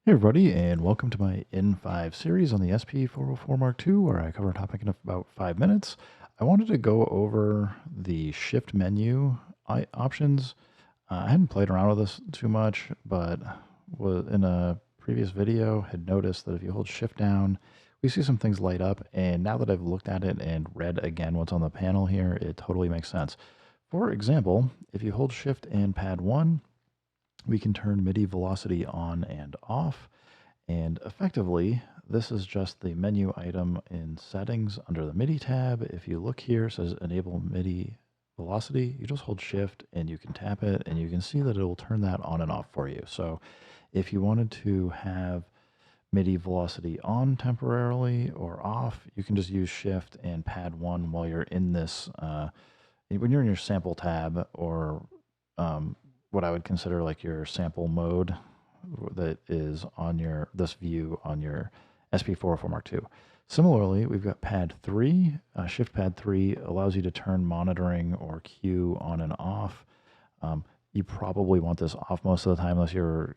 Hey everybody, and welcome to my N5 series on the SP404 Mark II, where I cover a topic in about 5 minutes. I wanted to go over the shift menu options. I hadn't played around with this too much, but was in a previous video had noticed that if you hold shift down, we see some things light up, and now that I've looked at it and read again what's on the panel here, it totally makes sense. For example, if you hold shift and pad 1, we can turn MIDI velocity on and off. And effectively, this is just the menu item in settings under the MIDI tab. If you look here, it says enable MIDI velocity. You just hold shift and you can tap it and you can see that it will turn that on and off for you. So if you wanted to have MIDI velocity on temporarily or off, you can just use shift and pad 1 while you're in this, when you're in your sample tab or what I would consider like your sample mode that is on this view on your SP404 Mark II. Similarly, we've got pad 3. Shift pad 3 allows you to turn monitoring or cue on and off. You probably want this off most of the time unless you're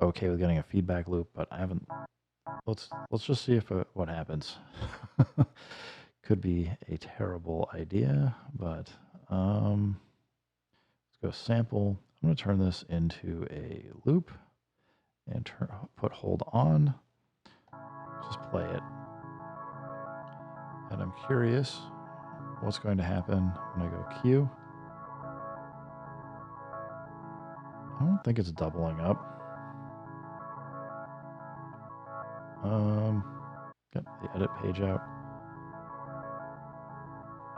okay with getting a feedback loop, but I haven't. Let's just see if what happens. Could be a terrible idea, but let's go sample. I'm going to turn this into a loop and put hold on. Just play it. And I'm curious what's going to happen when I go cue. I don't think it's doubling up. Get the edit page out.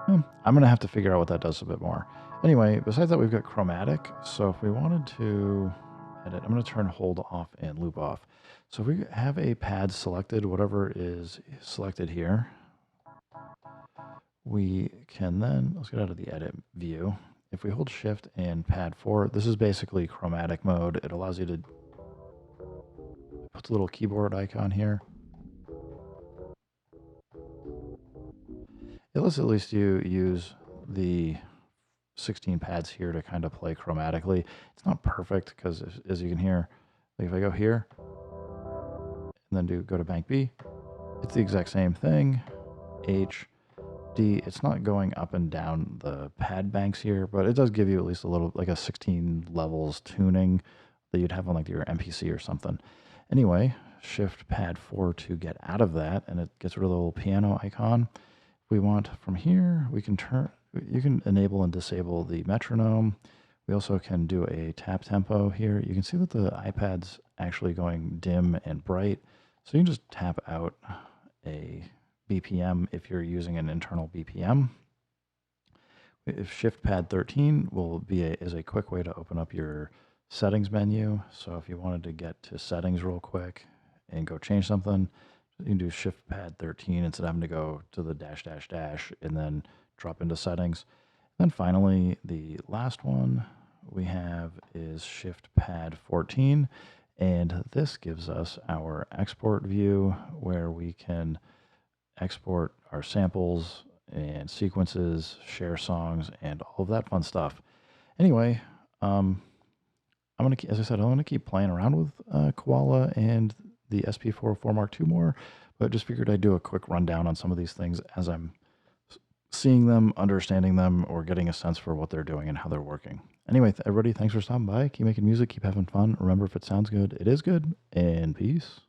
I'm going to have to figure out what that does a bit more. Anyway, besides that, we've got chromatic. So if we wanted to edit, I'm going to turn hold off and loop off. So if we have a pad selected, whatever is selected here, we can then, let's get out of the edit view. If we hold shift and pad 4, this is basically chromatic mode. It allows you to put the little keyboard icon here. It lets at least you use the 16 pads here to kind of play chromatically. It's not perfect because as you can hear, like if I go here and then go to bank B, it's the exact same thing. H, D, it's not going up and down the pad banks here, but it does give you at least a little, like a 16 levels tuning that you'd have on like your MPC or something. Anyway, shift pad 4 to get out of that, and it gets rid of the little piano icon. If we want from here, we can you can enable and disable the metronome. We also can do a tap tempo here. You can see that the iPad's actually going dim and bright. So you can just tap out a BPM if you're using an internal BPM. If shift pad 13 will be is a quick way to open up your settings menu. So if you wanted to get to settings real quick and go change something, you can do shift pad 13 instead of having to go to the dash and then drop into settings. Then finally, the last one we have is shift pad 14, and this gives us our export view where we can export our samples and sequences, share songs, and all of that fun stuff. Anyway, as I said, I'm gonna keep playing around with Koala and the SP404 Mark II more, but just figured I'd do a quick rundown on some of these things as I'm seeing them, understanding them, or getting a sense for what they're doing and how they're working. Anyway, everybody, thanks for stopping by. Keep making music, keep having fun. Remember, if it sounds good, it is good, and peace.